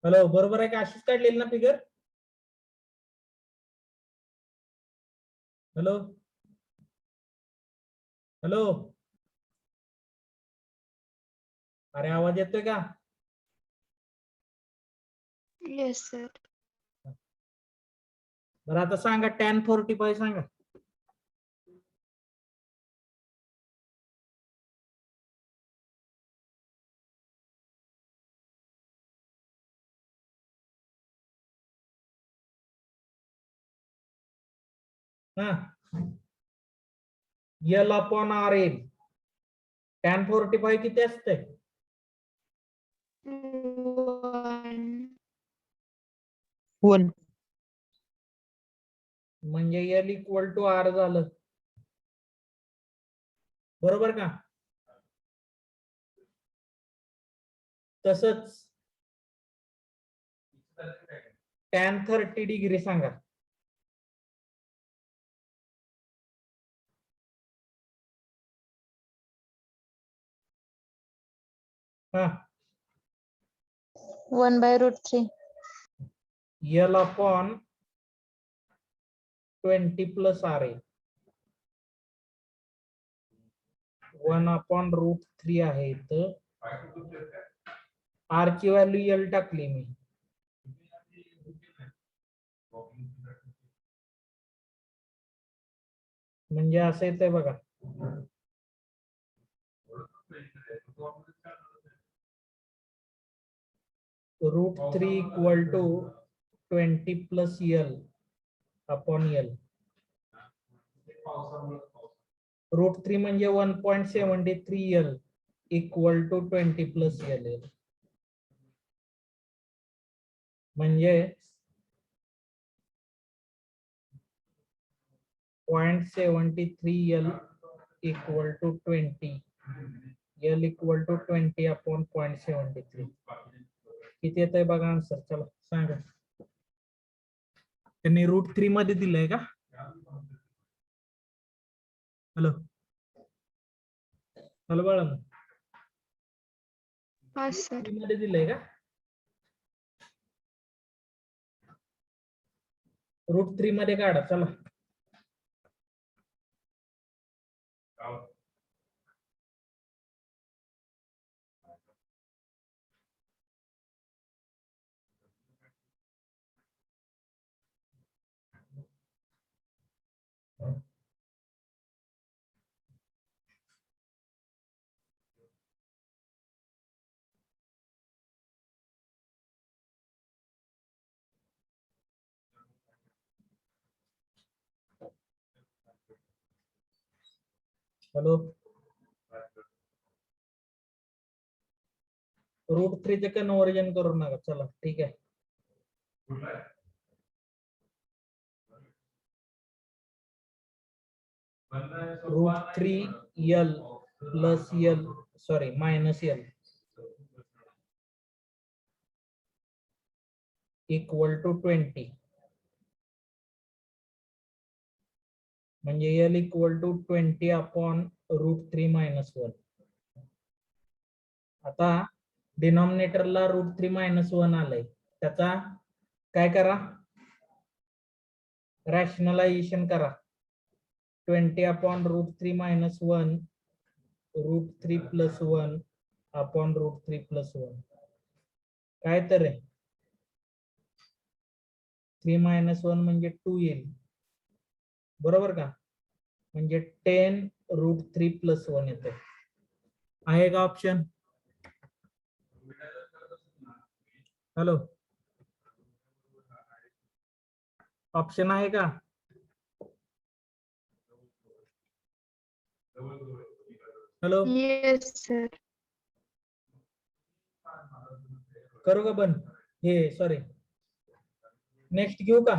Hello, बरोबर आहे का? अशीच काढलेली ना फिगर? हॅलो हॅलो, अरे आवाज येतोय का? Yes sir. बरं आता सांगा, tan 45 सांगा. हा, L upon R L. tan 45 किती असते? 1. म्हणजे L इक्वल टू आर झालं, बरोबर का? तसंच tan 30 डिग्री सांगा. हा, 1/√3. L upon 20 plus R L. 1/√3 आहे इथं. आर ची व्हॅल्यू L टाकली मी. म्हणजे असं येतंय बघा. √3 equal to 20 plus L upon L. √3 म्हणजे 1.73 L equal to 20 plus L. म्हणजे 0.73 L equal to 20. L equal to 20 upon 0.73. किती येत आहे बघा आन्सर. चला सांगा. त्यांनी √3 मध्ये दिलंय का? हॅलो हॅलो बाळा, हा सर. √3 मध्ये दिलंय का? √3 मध्ये काढा चला. हॅलो, √3 चे कन्वर्जन करू नका. चला ठीक आहे. √3 L प्लस L sorry minus L equal to 20. म्हणजे L equal to 20 upon √3 minus 1. आता डिनॉमिनेटरला √3 मायनस 1 आलंय, त्याचा काय करा, रॅशनलायझेशन करा. 20 upon √3 minus 1 √3 plus 1 upon √3 plus 1. काय तर आहे, 3 मायनस 1 म्हणजे 2 येईल, बरोबर का? म्हणजे 10 √3 प्लस 1 येते. आहे का ऑप्शन? हॅलो, ऑप्शन आहे का? Hello, yes sir. करू का बंद? हे सॉरी, नेक्स्ट घेऊ का?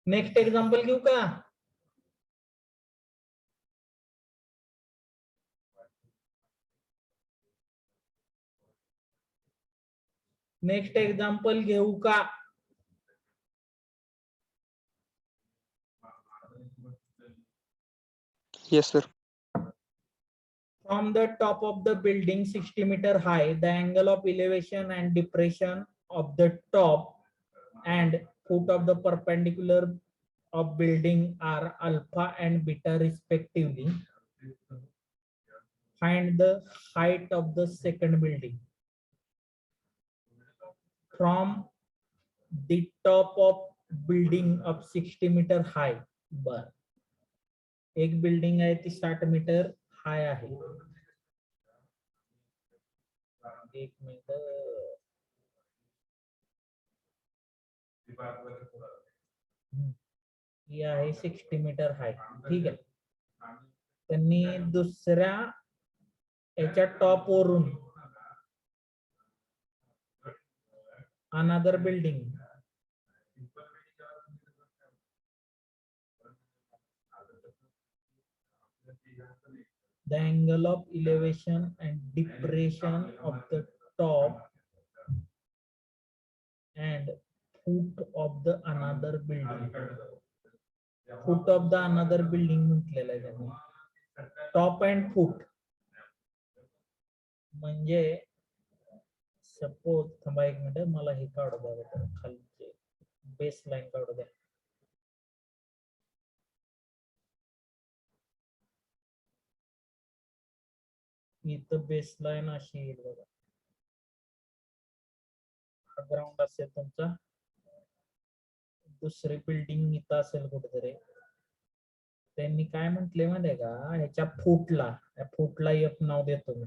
नेक्स्ट एक्झाम्पल घेऊ का? नेक्स्ट एक्झाम्पल घेऊ का? Yes sir. From the top of the building 60 meter high, the angle of elevation and depression of the top and foot of the perpendicular of building are alpha and beta respectively. Find the height of the second building. From the top of building of 60 meter high. बर, एक building आहे ती 60 metre हाय आहे. एक minute, ही आहे 60 metre हाय. ठीक आहे. त्यांनी दुसऱ्या याच्या टॉप वरून another building the angle of elevation and depression of the top and foot of the another building. Foot of the another building म्हटलेलं आहे त्यांनी. टॉप अँड फूट म्हणजे सपोज, थांबा एक मिनिट, मला हे काढू द्या, खालचे बेस लाईन काढू द्या. इथं बेस लाईन अशी येईल बघा. हा ग्राउंड असेल तुमचा, दुसरी बिल्डिंग इथं असेल कुठेतरी. त्यांनी काय म्हटले माहितीये का, ह्याच्या फूटला एक नाव देतो मी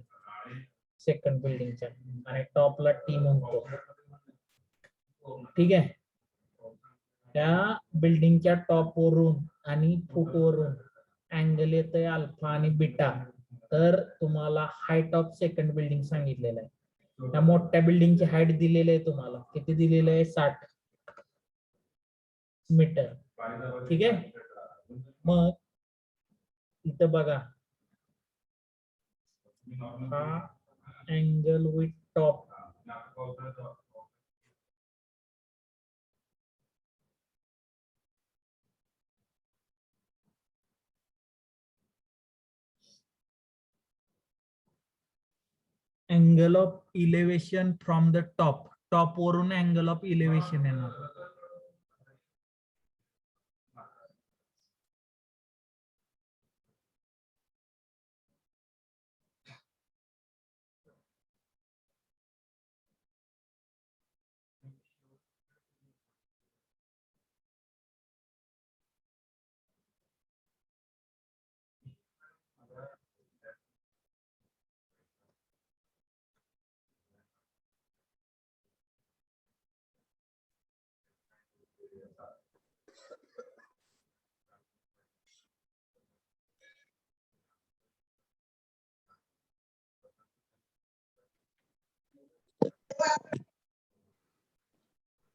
सेकंड बिल्डिंगच्या, आणि टॉपला टी म्हणतो. ठीक आहे. त्या बिल्डिंगच्या टॉप वरून आणि फूट वरून अँगल येतोय अल्फा आणि बीटा. तर तुम्हाला हाईट ऑफ सेकंड बिल्डिंग सांगितलेलं आहे. त्या मोठ्या बिल्डिंगची हाईट दिलेली आहे तुम्हाला, किती दिलेलं आहे, 60 मीटर. ठीक आहे. मग इथं बघा, हा angle with top angle of elevation from the top वरून अँगल ऑफ इलेव्हेशन येणार.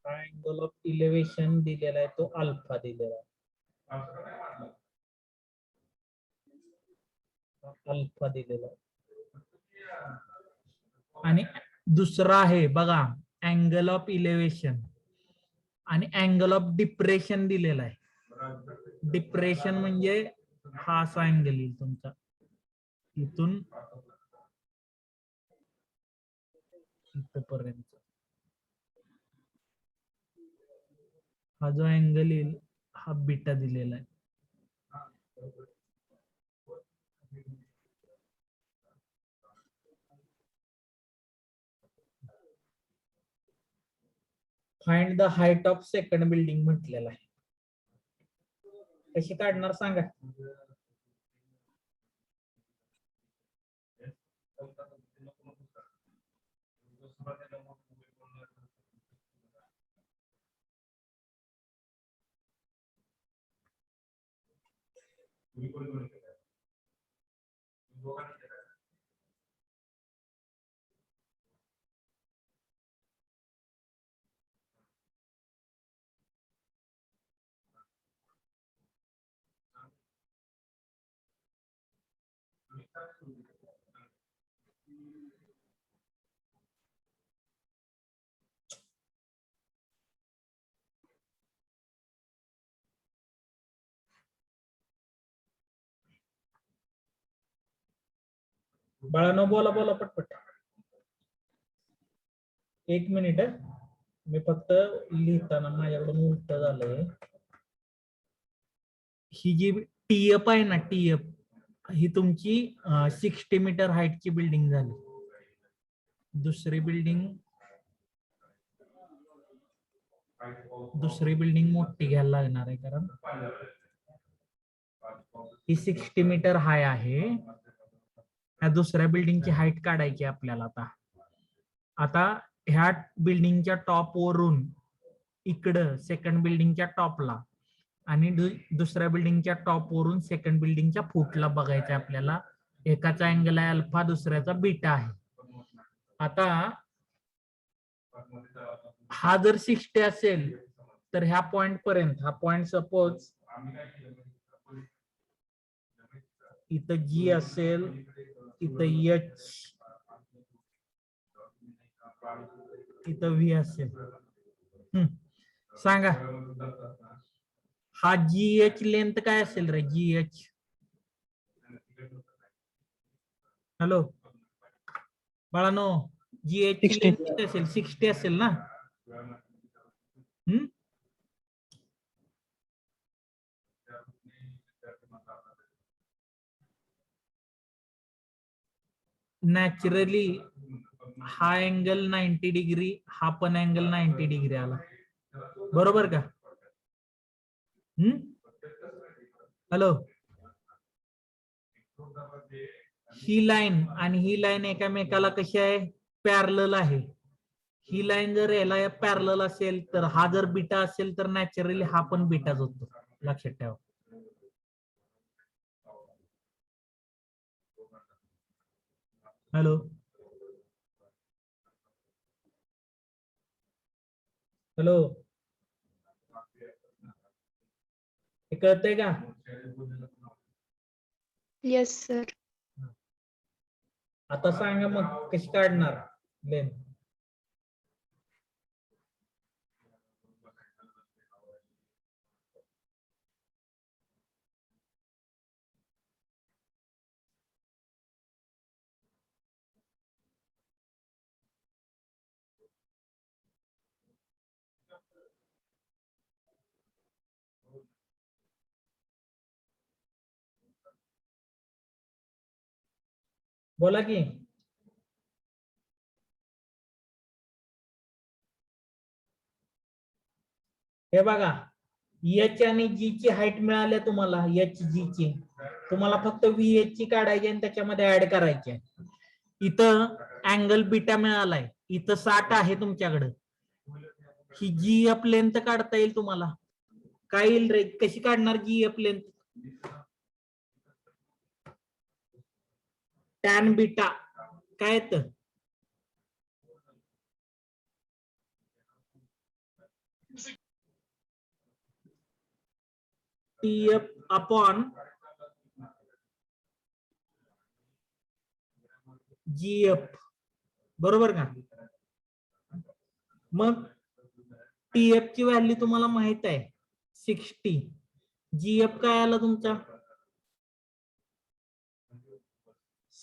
अँगल ऑफ इलेव्हेशन दिलेला आहे तो अल्फा दिलेला आहे. अल्फा दिलेला आहे. आणि दुसरा आहे बघा, अँगल ऑफ इलेव्हेशन आणि अँगल ऑफ डिप्रेशन दिलेला आहे. डिप्रेशन म्हणजे हा असा अँगल येईल तुमचा, इथून इथपर्यंत हा जो अँगल येईल हा बीटा दिलेला आहे. Find the height of second building म्हटलेला आहे. कशी काढणार सांगा. बाळानो बोला बोला पटपट. 1 मिनिट मी फक्त लिहिताना माझ्याकडून उलट झालंय. ही जी टीएफ आहे ना, टीएफ ही तुमची 60 मीटर हाईटची बिल्डिंग झाली. दुसरी बिल्डिंग मोठी घ्यायला लागणार आहे, कारण ही 60 मीटर हाय आहे. ह्या दुसऱ्या बिल्डिंगची हाईट काढायची आपल्याला. आता ह्या बिल्डिंगच्या टॉप वरून इकडं सेकंड बिल्डिंगच्या टॉपला आणि दुसऱ्या बिल्डिंगच्या टॉप वरून सेकंड बिल्डिंगच्या फुटला बघायचं आपल्याला. एकाचा अँगल आहे अल्फा, दुसऱ्याचा बीटा आहे. आता हा जर 60 असेल तर ह्या पॉइंट पर्यंत, हा पॉइंट सपोज इथं जी असेल, इथं एच, इथं व्ही असेल. सांगा हा जी एच लेंथ काय असेल रे? जी एच, हॅलो बाळानो, जी एच ची लेंथ किती असेल? 60 असेल ना? नॅचरली हा अँगल 90 डिग्री, हा पण अँगल 90 डिग्री आला, बरोबर का? हॅलो, ही लाईन आणि ही लाईन एकामेकाला कशी आहे? पॅरलल आहे. ही लाईन जर याला पॅरलल असेल तर हा जर बीटा असेल तर नॅचरली हा पण बीटाच होतो, लक्षात ठेवा. हॅलो, हॅलो, हे कळतंय का? Yes sir. आता सांगा मग कशी काढणार लेंथ? बोला की. हे बघा, एच आणि जी ची हाईट मिळाली तुम्हाला, एच जी ची. तुम्हाला फक्त व्ही एच ची काढायची आणि त्याच्यामध्ये ऍड करायची. इथं अँगल बीटा मिळालाय, इथं 60 आहे तुमच्याकडे. ही जी एफ लेंथ काढता येईल तुम्हाला? काय येईल रे? कशी काढणार जी एफ लेंथ? टॅन बीटा काय येतं? टीएफ अपॉन जीएफ, बरोबर का? मग टीएफ ची व्हॅल्यू तुम्हाला माहित आहे 60. जीएफ काय आला तुमचा?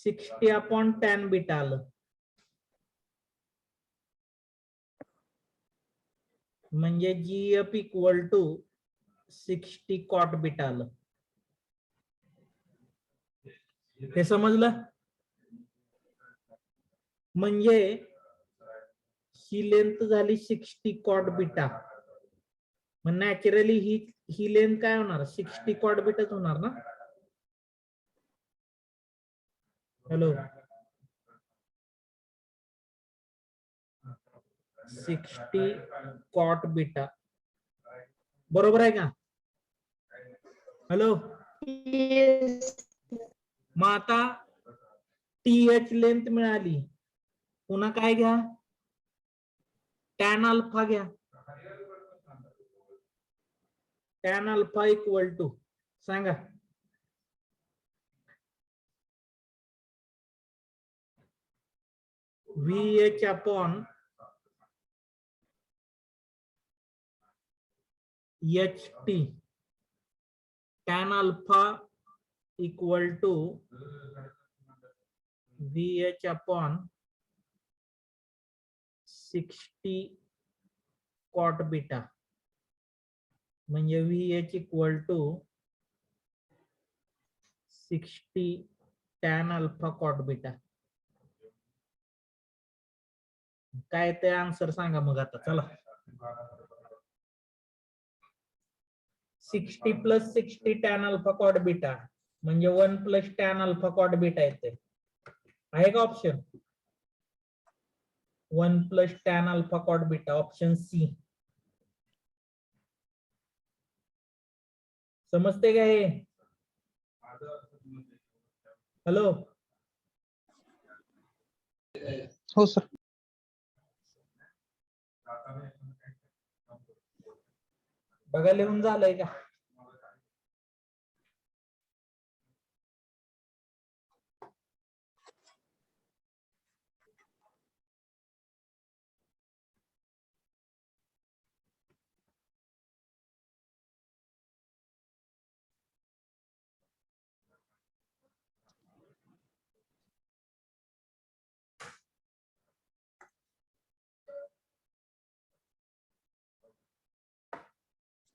60 अपॉन टॅन बीटा आलं. म्हणजे GF equal to 60 cot beta आलं. हे समजलं? म्हणजे ही लेंथ झाली 60 कॉट बीटा. मग नॅचरली ही लेंथ काय होणार? 60 कॉट बीटाच होणार ना? हॅलो, 60 कॉट बीटा, बरोबर आहे का? Hello, yes. मग आता टीएच लेंथ मिळाली, पुन्हा काय घ्या? टॅन अल्फा घ्या. टॅन अल्फा इक्वल टू सांगा? VH अपॉन HT. Tan alpha equal to VH upon 60 cot beta म्हणजे VH equal to 60 tan alpha cot beta. काय ते आन्सर सांगा मग आता चला. 60 plus 60 tan alpha cot beta म्हणजे 1 plus tan alpha cot beta येते. आहे का option? 1 plus tan alpha cot beta, option C. समजते का हे? हॅलो हो सर. बघा लिहून झालंय का?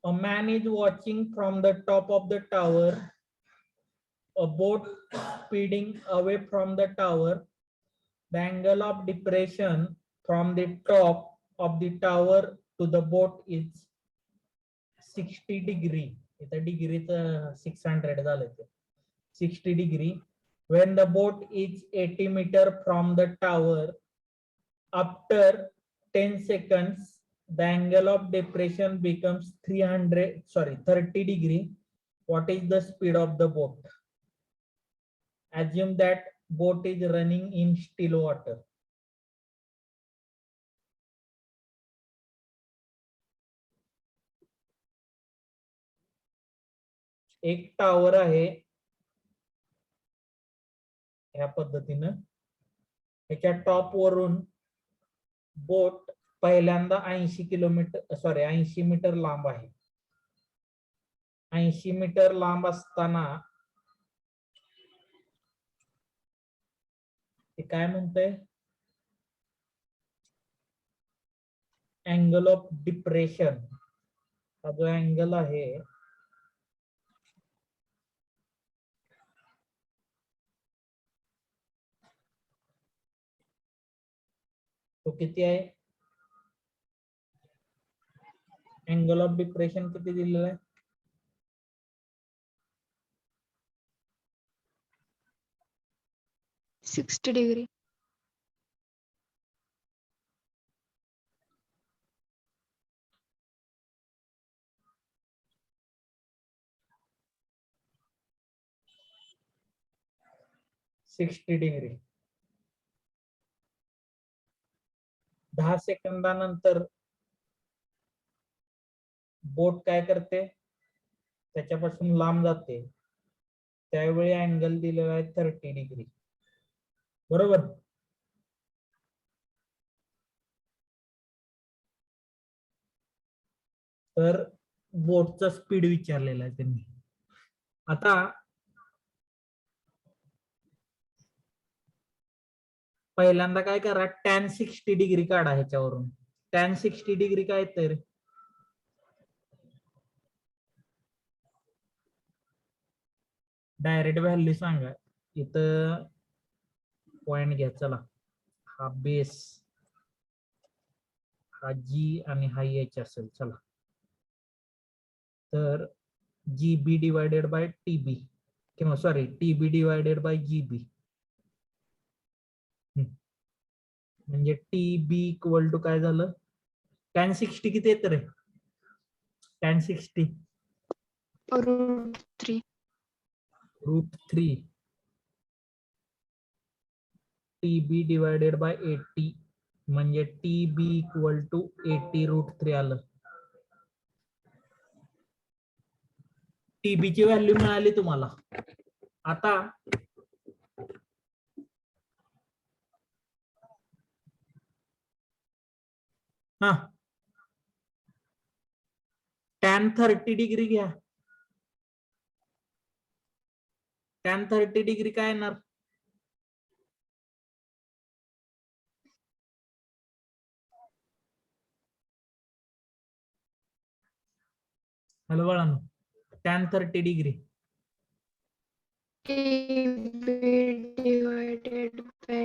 A man is watching from the top of the tower. A boat speeding away from the tower. The angle of depression from the top of the tower to the boat is 60 degree. इथं degree 600 झालं ते. 60 degree. When the boat is 80 meter from the tower, after 10 seconds, the angle of depression becomes 30 degree. What is the speed of the boat? Assume that boat is running in still water. एक tower आहे ह्या पद्धतीनं, ह्याच्या top वरून बोट पहिल्यांदा 80 metre लांब आहे. 80 metre लांब असताना ते काय म्हणतंय? अँगल ऑफ डिप्रेशन, हा जो अँगल आहे तो किती आहे? अँगल ऑफ डिप्रेशन किती दिलेला आहे? 60 degree. डिग्री. 10 सेकंदानंतर बोट काय करते? त्याच्यापासून लांब जाते. त्यावेळी अँगल दिलेला आहे 30 डिग्री. बरोबर. तर बोटचा स्पीड विचारलेला आहे त्यांनी. आता पहिल्यांदा काय करा, tan 60 डिग्री काढा ह्याच्यावरून. tan 60 डिग्री काय तर डायरेक्ट व्हॅल्यू सांगा. इथं पॉइंट घ्या. चला, हा बेस, हा जी आणि हा एच असेल. चला, तर GB डिवायडेड बाय TB किंवा sorry TB divided by GB म्हणजे TB इक्वल टू काय झालं? tan 60 किती येत रे? tan 60 √3. √3 TB डिवायडेड बाय 80 म्हणजे TB इक्वल टू 80√3 आलं. TB ची व्हॅल्यू मिळाली तुम्हाला. आता हा tan 30 डिग्री घ्या. tan 30 डिग्री काय येणार? हॅलो बाळांनो, tan 30 degree AB divided by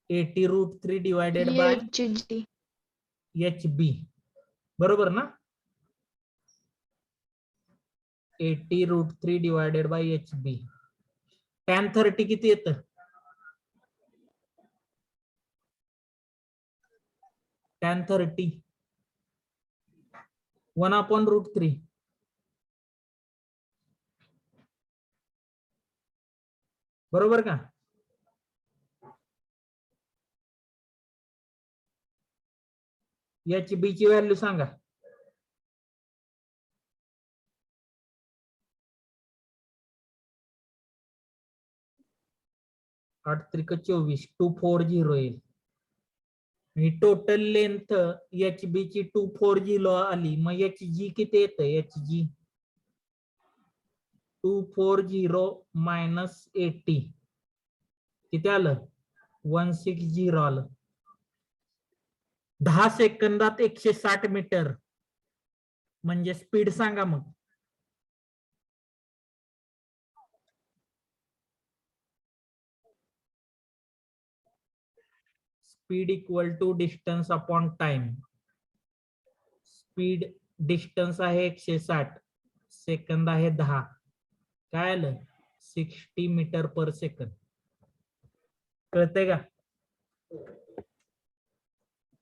80√3 divided by HG. HB, बरोबर ना? 80√3 डिवायडेड बाय HB. tan 30 किती येतं? tan 30 1/√3. बरोबर का? HB ची व्हॅल्यू सांगा. 8×3 = 24, 240 येईल. आणि टोटल लेंथ HB ची 240 आली, मग HG किती येतं? HG 240 - 80 किती आलं? 160 आलं. 10 सेकंदात 160 मीटर म्हणजे स्पीड सांगा मग. Speed equal to distance upon time. Speed distance आहे 160, सेकंद आहे 10, काय आलं? 60 मीटर पर सेकंद. कळतंय का?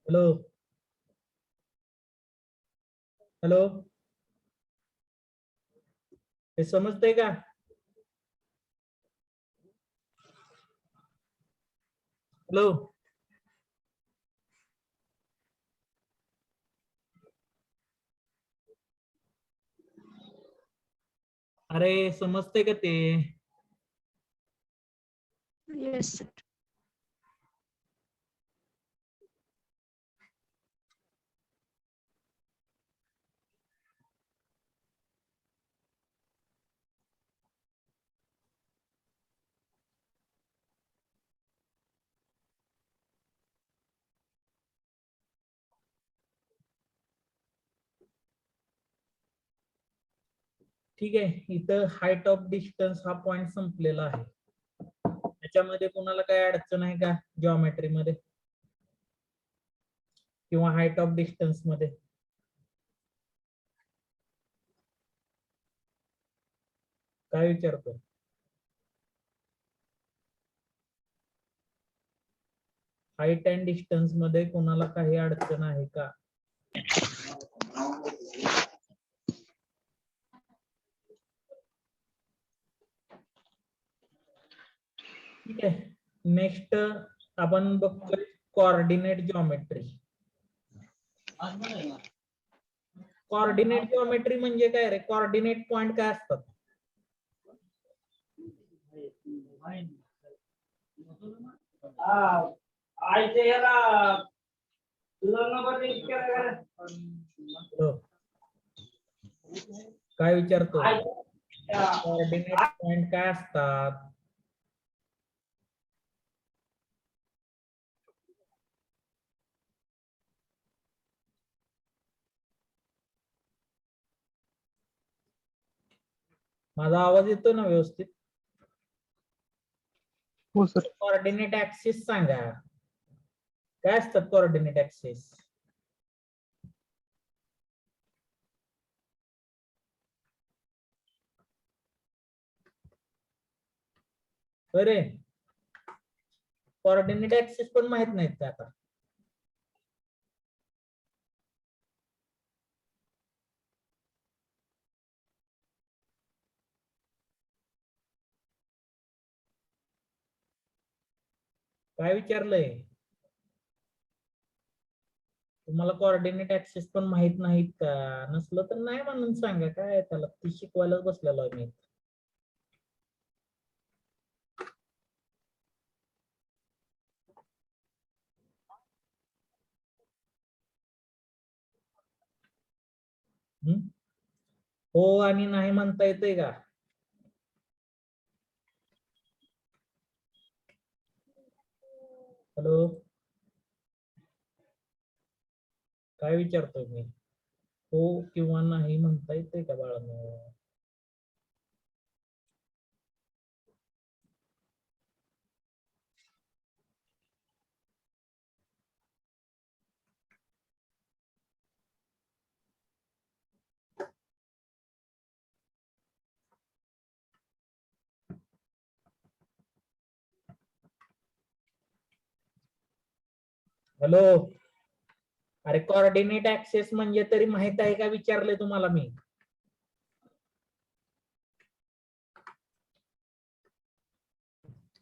हॅलो हॅलो, हे समजतंय का? हॅलो, अरे समजतंय का ते? Yes, sir. ठीक आहे, इथं हाईट ऑफ डिस्टन्स हा पॉइंट संपलेला आहे. त्याच्यामध्ये कोणाला काय अडचण आहे का जिओमेट्री मध्ये किंवा हाईट ऑफ डिस्टन्स मध्ये? काय विचारतो? हाईट अँड डिस्टन्स मध्ये कोणाला काही अडचण आहे का? ठीक आहे, नेक्स्ट आपण बघतोय कोऑर्डिनेट जिओमेट्री. कोऑर्डिनेट जिओमेट्री म्हणजे काय रे? कोऑर्डिनेट पॉइंट काय असतात? हो. काय विचारतो? कोऑर्डिनेट पॉइंट काय असतात? माझा आवाज येतो ना व्यवस्थित? हो सर. कोऑर्डिनेट ऍक्सिस सांगा. काय असतात कोऑर्डिनेट ऍक्सिस? बरे, कोऑर्डिनेट ऍक्सिस पण माहित नाहीत का आता? काय विचारलंय? तुम्हाला कोऑर्डिनेट ऍक्सिस पण माहित नाहीत का? नसलं तर नाही म्हणून सांगा, काय त्याला, ती शिकवायलाच बसलेलो आहे मी. हो आणि नाही म्हणता येते का? हॅलो, काय विचारतोय मी? हो किंवा नाही म्हणता येते का बाळांनो? हॅलो, अरे कोऑर्डिनेट ऍक्सेस म्हणजे तरी माहित आहे का विचारले तुम्हाला मी?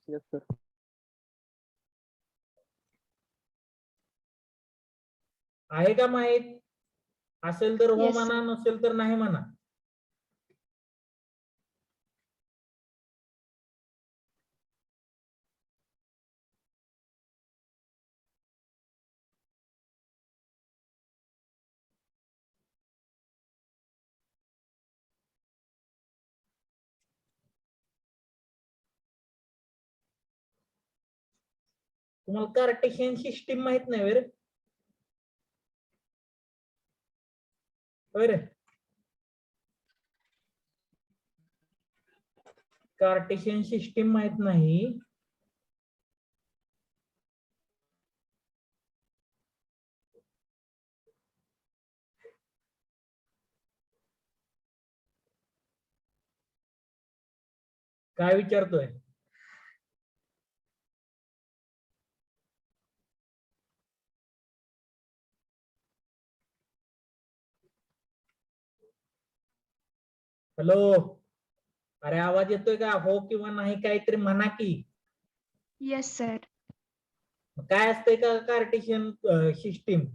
Yes, sir. आहे का माहित? असेल तर हो Yes, म्हणा, sir. नसेल तर नाही म्हणा. तुम्हाला कार्टेशियन सिस्टीम माहित नाही होय रे? होय रे? कार्टेशियन सिस्टीम माहित नाही? काय विचारतोय? हॅलो, अरे आवाज येतोय का? हो किंवा नाही काहीतरी म्हणा की. Yes, sir. काय असतंय का कार्टेशियन सिस्टीम?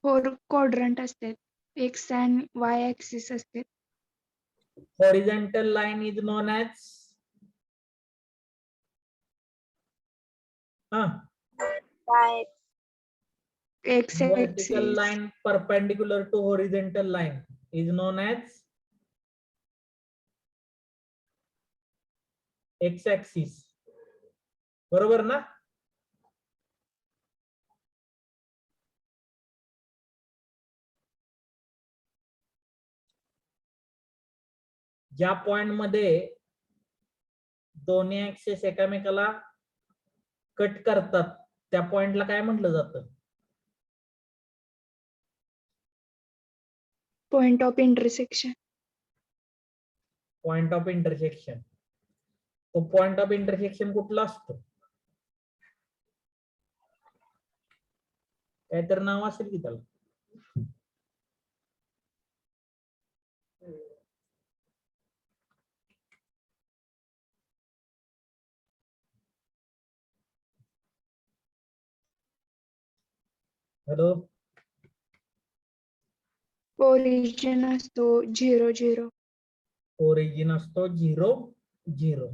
4 quadrant असतात. X and Y axis असते. Horizontal line is known as X vertical axis. line perpendicular to horizontal line is known as x axis. बरोबर ना? ज्या पॉइंट मध्ये दोन्ही ऍक्सेस एकामेकाला कट करतात त्या पॉइंटला काय म्हटलं जातं? Point of intersection. Point of intersection. तो पॉइंट ऑफ इंटरसेक्शन कुठला असतो? काहीतरी नाव असेल की त्याला. हॅलो, Origin असतो 0, 0. ओरिजिन असतो 0, 0.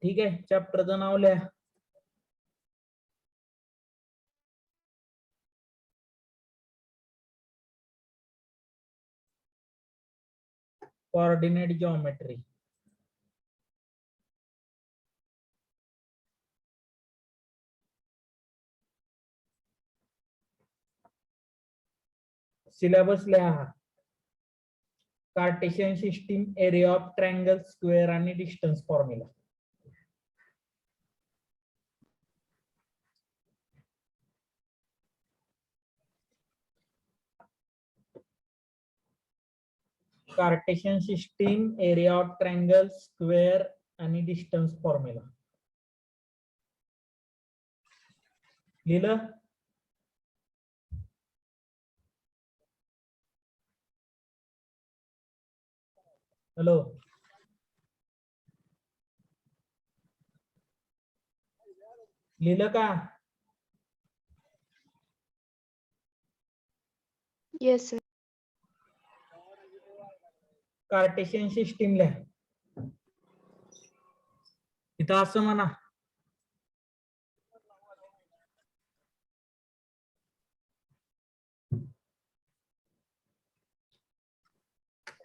ठीक आहे, चॅप्टरचं नाव लिहा. Coordinate geometry. सिलेबस लिहा. Cartesian system, area of triangle, square आणि distance formula. Cartesian system, area of triangle, square आणि डिस्टन्स फॉर्म्युला. लिहिलं? हॅलो, लिहिलं का? Yes, sir. कार्टेशियन सिस्टीम लिहा. इथं असं म्हणा,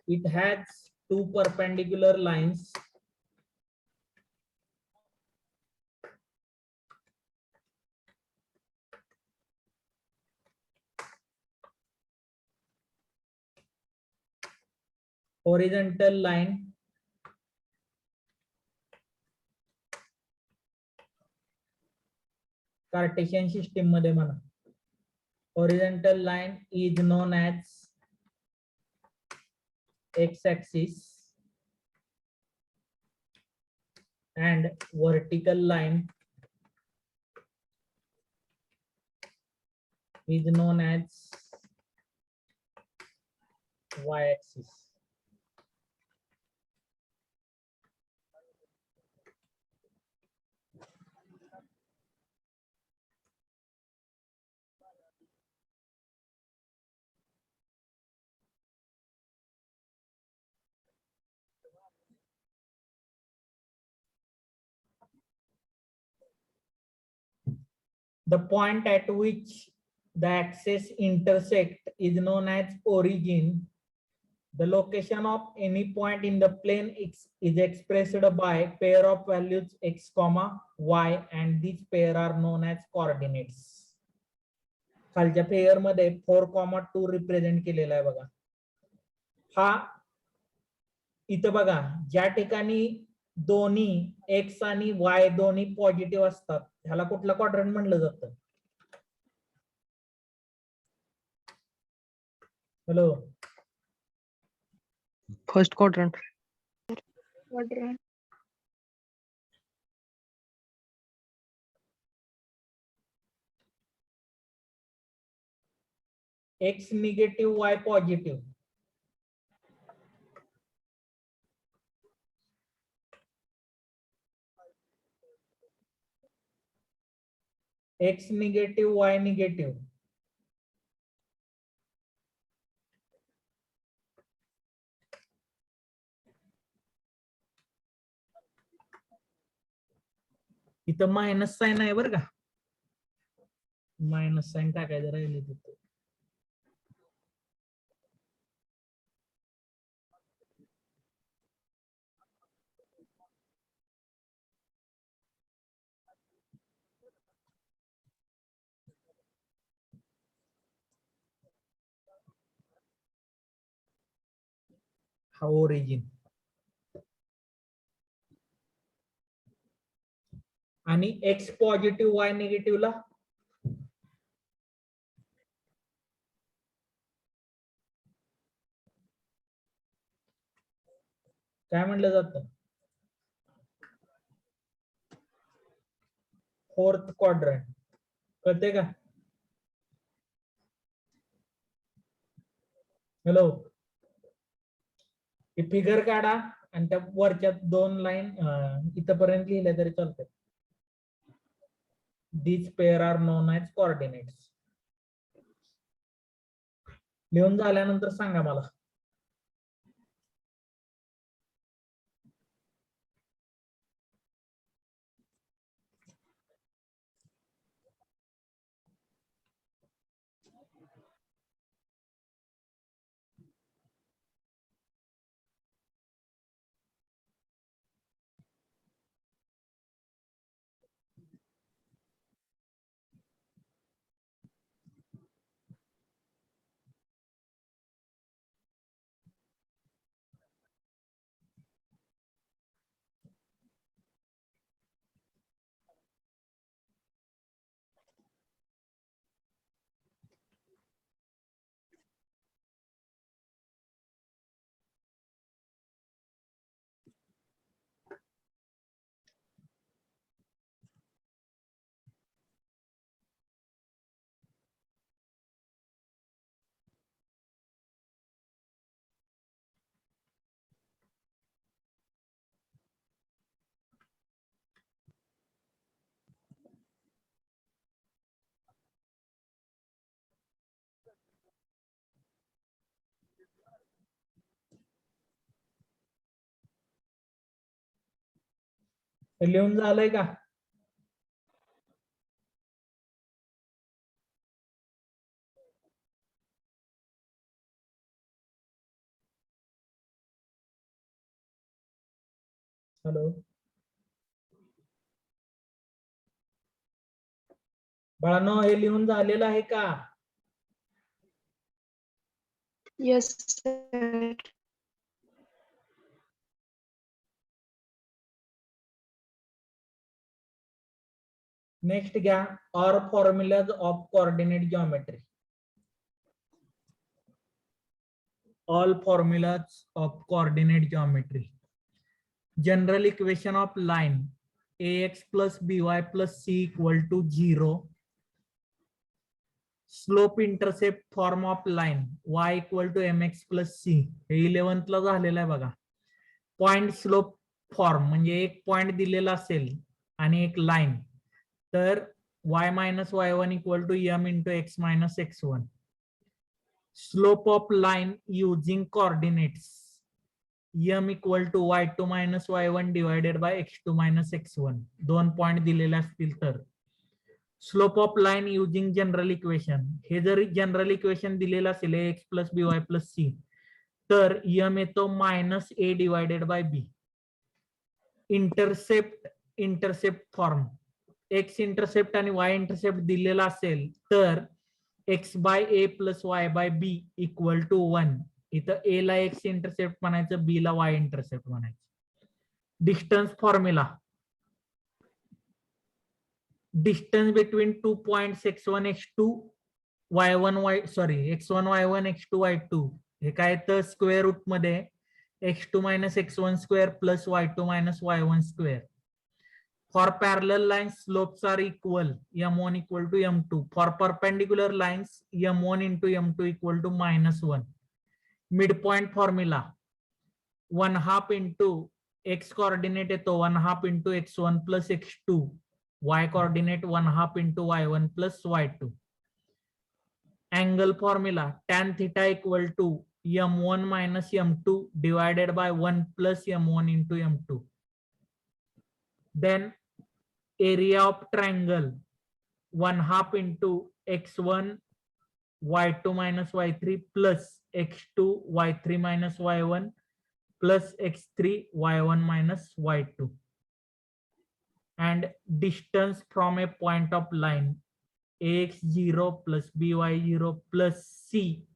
it has two perpendicular lines horizontal line Cartesian system मध्ये म्हणा horizontal line is known as x-axis and vertical line is known as y-axis. The point at which the axes intersect is known as origin. The location of any point in the plane X is expressed by pair of values x, y, and these pair are known as coordinates. खालच्या pair मध्ये 4,2 represent केलेला आहे बघा. हा इथं बघा ज्या ठिकाणी दोन्ही एक्स आणि वाय दोन्ही पॉझिटिव्ह असतात ह्याला कुठला क्वाड्रंट म्हणलं जातं? Hello, First quadrant. quadrant. X negative Y positive. X negative Y negative. इथं मायनस साइन आहे बरं का, मायनस साइन टाकायचं राहिले तिथं. हा ओरिजिन आणि एक्स पॉझिटिव्ह वाय निगेटिव्हला काय म्हणलं जातं? Fourth quadrant. कळते का? हॅलो, ही फिगर काढा आणि त्या वरच्या दोन लाईन इथपर्यंत लिहिल्या तरी चालतात. These pair are known as coordinates. लिहून झाल्यानंतर सांगा मला. हे लिहून झालंय का? हॅलो बाळांनो, हे लिहून झालेलं आहे का? Yes, sir. नेक्स्ट घ्या, or formulas of coordinate geometry. All formulas of coordinate geometry. General equation of line ax plus by plus c equal to 0. Slope intercept form of line y equal to mx plus c. हे 11th ला झालेलं आहे बघा. Point slope form म्हणजे एक point दिलेला असेल आणि एक लाईन, तर y minus y1 equal to m into x minus x1. Slope of line using coordinates m equal to y2 minus y1 divided by x2 minus x1. 2 point दिलेले असतील तर. Slope of line using general equation, हे जर general equation दिलेलं असेल X plus B Y plus C, तर m येतो minus A divided by B. Intercept form, X intercept आणि वाय इंटरसेप्ट दिलेला असेल तर X by A plus Y by B equal to 1. इथं ए ला एक्स इंटरसेप्ट म्हणायचं, बी ला वाय इंटरसेप्ट म्हणायचं. Distance formula, distance between 2 points x1 x2 y1 x1 y1 x2 y2, हे काय तर स्क्वेअर रूट मध्ये x2 minus x1 square plus y2 minus y1 square. For parallel lines, slopes are equal, m1 equal to m2. For perpendicular lines, m1 into m2 equal to -1. Midpoint formula, 1/2 into x coordinate येतो 1/2 into x1 plus x2, y coordinate 1/2 into y1 plus y2. Angle formula, tan theta equal to m1 minus m2 divided by 1 plus m1 into m2. Then area of triangle, 1/2 into x1 y2 minus y3 plus x2 y3 minus y1 plus x3 y1 minus y2. And distance from a point of line ax0 plus by0 plus c